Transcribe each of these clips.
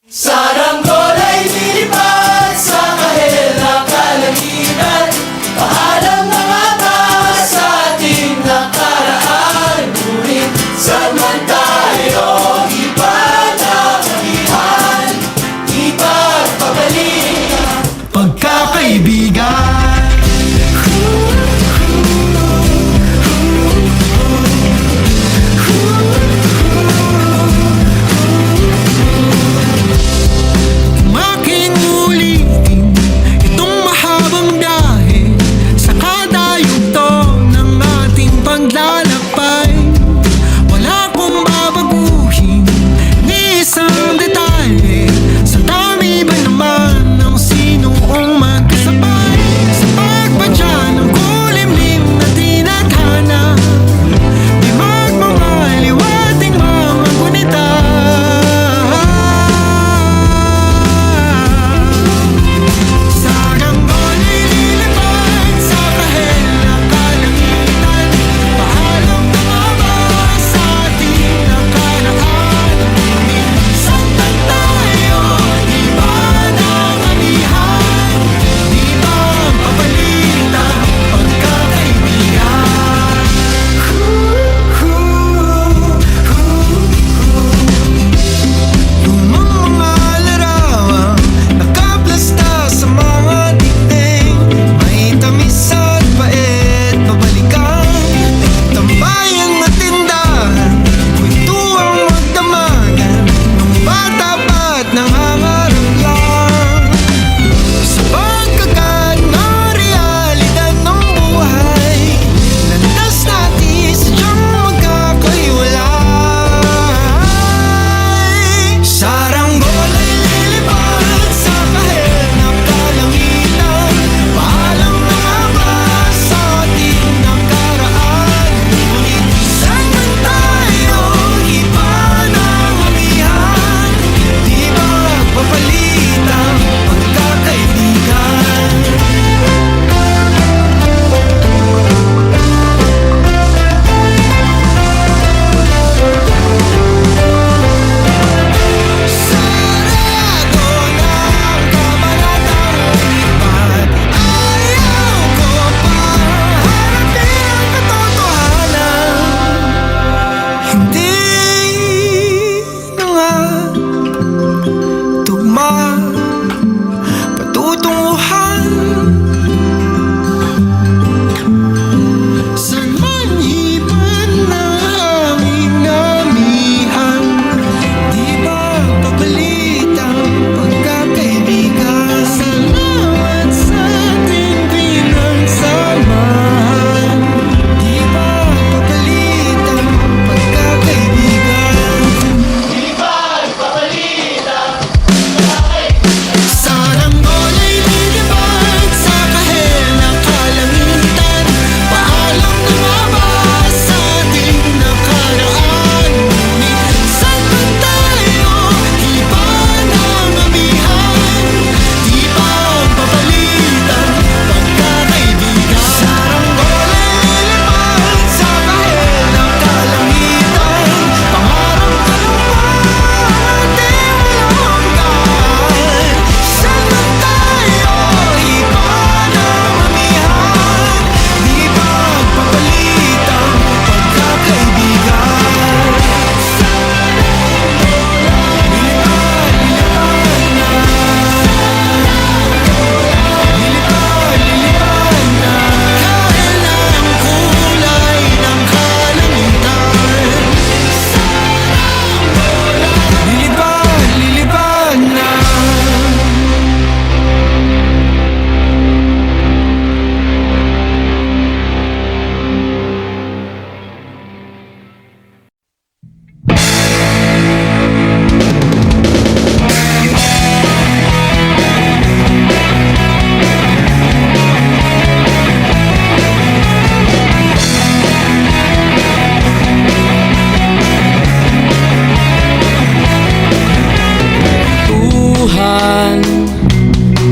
Saranggol ay lilipad sa kahel na kalangitan. Paalam na nga ba sa ating nakaraan? Ngunit saan man tayo iba na kamihan, ipagpabalik pagkakaibigan.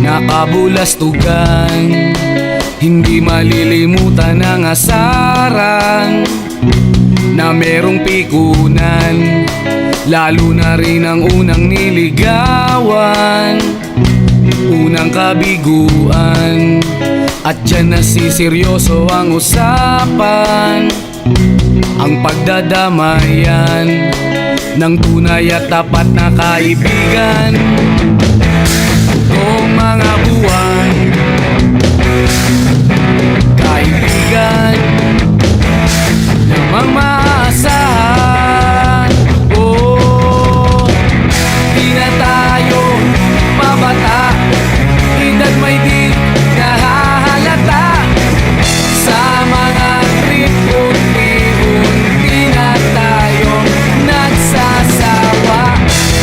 Nakabulastugan, hindi malilimutan ang asaran na merong pikunan lalo na rin ang unang niligawan, unang kabiguan. At dyan nasiseryoso ang usapan, ang pagdadamayan ng tunay at tapat na kaibigan. Kung mga buwan, kaibigan namang maaasahan. Oh, di na tayo pabata, edad may di nahahalata. Sa mga trip, unti-unti na tayong nagsasawa.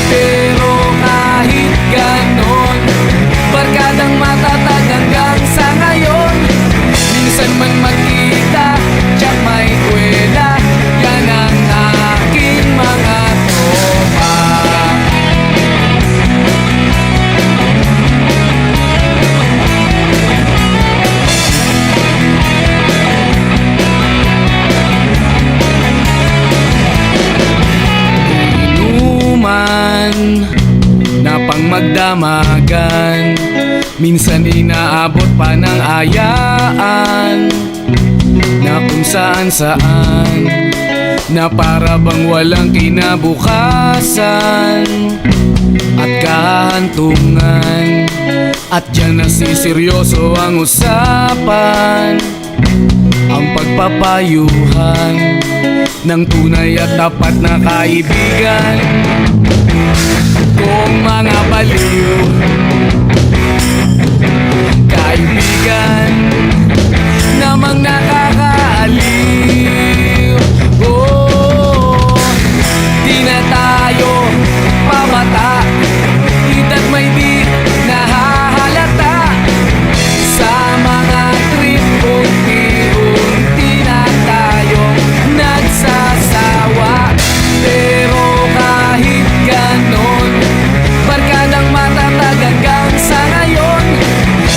Pero kahit ganon, barkadang matatag hanggang sa ngayon. Minsan man magkita, tsak may kwela, yan ang aking mga tropa. Inuman na pang magdamagan, minsan inaabot pa ng ayaan, na kung saan-saan, na para bang walang kinabukasan at kahantungan. At dyan nasiseryoso ang usapan, ang pagpapayuhan ng tunay at tapat na kaibigan. Kung mga baliw, kaibigan namang nakakaaliw. Oh, di na tayo pabata, edad may di nahahalata. Sa mga trip, unti-unti na tayong nagsasawa. Pero kahit ganon, barkadang matatag hanggang sa ngayon.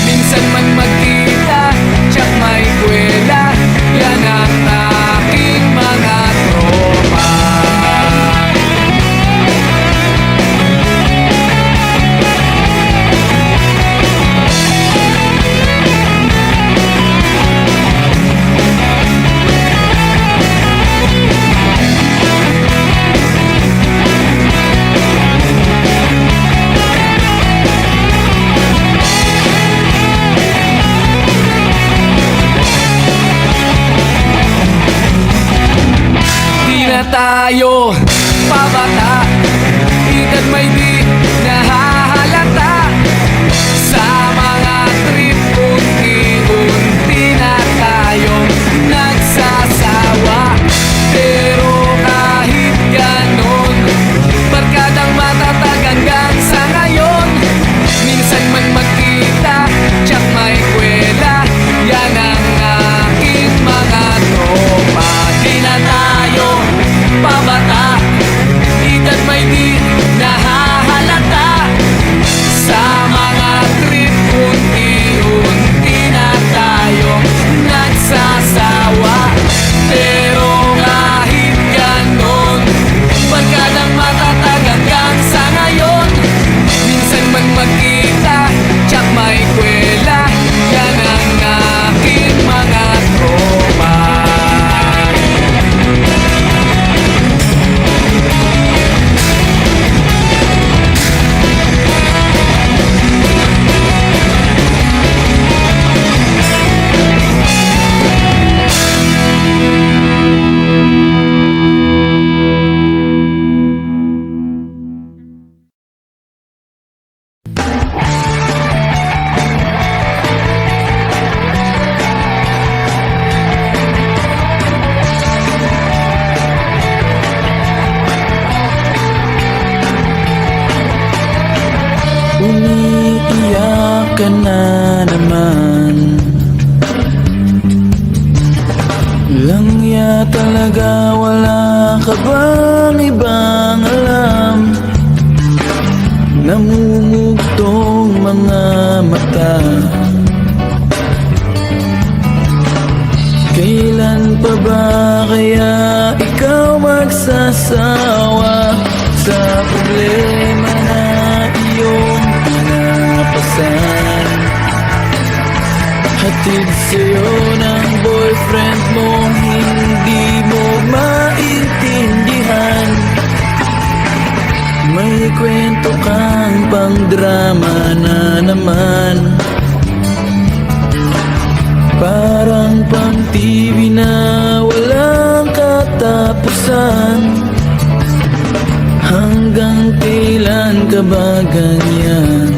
Minsan man magkita, tsak may kwela, yan ang aking mga tropa. Di na tayo pabata, edad may di nahahalata. Sa mga trip, unti-unti na tayong nagsasawa. Pero kahit ganon, barkadang matatag hanggang sa ngayon. Minsan man magkita, tsak may kwela, yan ang aking mga tropa. Di na tayo pabata, edad may di nahahalata. Sa mga trip, unti-unti na tayong nagsasawa. Pero kahit ganon, barkadang matatag hanggang sa ngayon. Minsan man magkita, tsak may kwela, yan ang aking mga tropa. Umiiyak ka na naman, langya talaga, wala ka bang ibang alam? Namumugtong mga mata, kailan pa ba kaya ikaw magsasawa Hatid sa'yo ng boyfriend mo, hindi mo maintindihan. May kwento kang pang drama na naman, parang pang TV na walang katapusan. Hanggang kailan ka ba ganyan?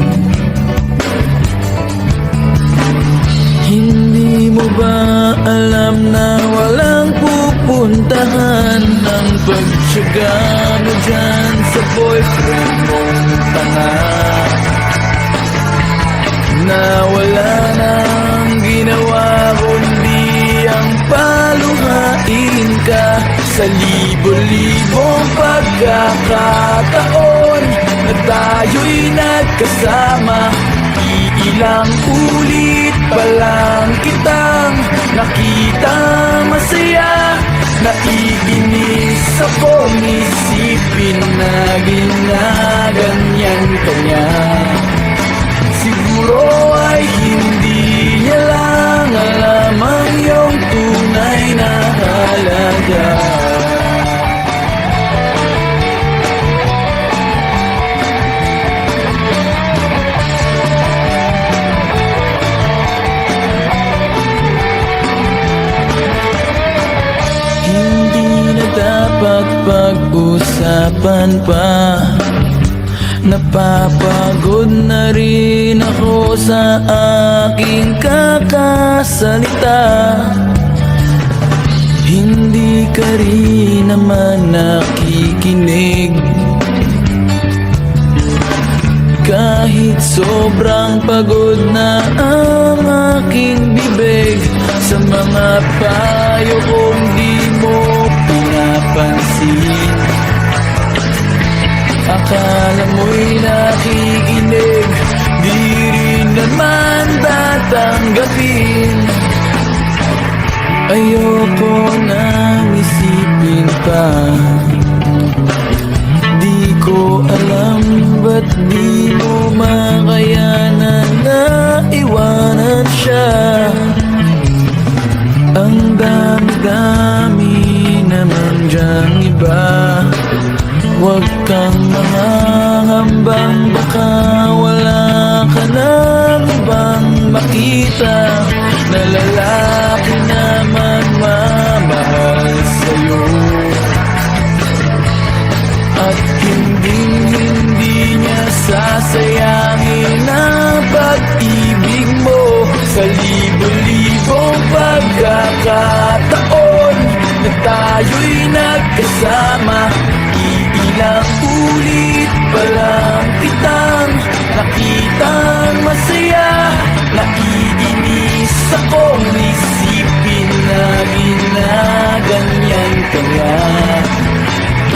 Hindi mo ba alam na walang pupuntahan ang pagtsaga mo dyan sa boyfriend mong tanga, na wala nang ginawa kundi ang paluhain ka sa libo-libong pagkakataon na tayo'y nagkasama. Ilang ulit pa lang kitang nakita masaya. Naiinis akong isipin na ginaganyan ka niya. Siguro ay hindi niya lang alam ang iyong tunay na halaga. Dapat pag-usapan pa. Napapagod na rin ako sa aking kakasalita. Hindi ka rin naman nakikinig. Kahit sobrang pagod na ang aking bibig, sa mga payo kong di mo pinapansin. Akala mo'y nakikinig, di rin naman tatanggapin. Ayoko nang isipin pa. Di ko alam ba't di mo makayanan na iwanan siya. Ang dami-dami naman dyang iba. Huwag kang mangangambang baka wala ka nang ibang makita na lalaki naman mamahal sa'yo. At hindi niya sasayangin ang pag-ibig mo sa libo-libong pagkakataon na tayo'y nagkasama. Ilang ulit pa lang kitang nakitang masaya. Naiinis akong isipin na ginaganyan ka nga.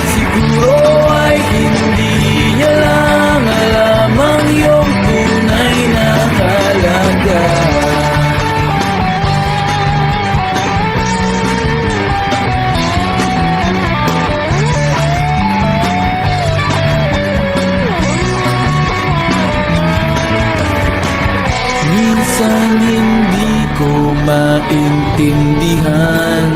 Siguro ay hindi niya lang alam ang iyong tunay na halaga. Minsan hindi ko maintindihan,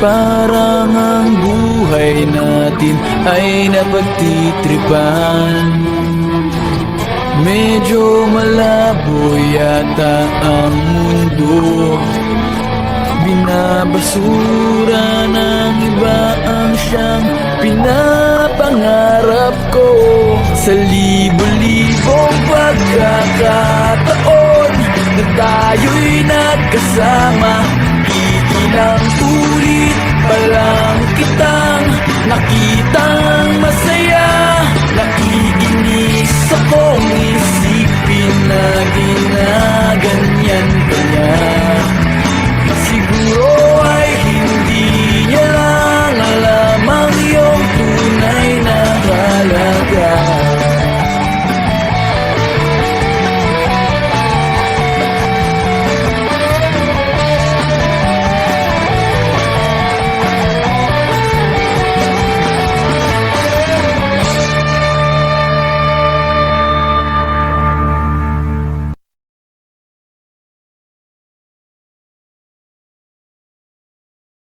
parang ang buhay natin ay napagtitripan. Medyo malabo yata ang mundo, binabasura ng iba ang siyang pinapangarap ko. Sa libo-libong pagkakataon na tayo'y nagkasama, ilang ulit pa lang kitang nakitang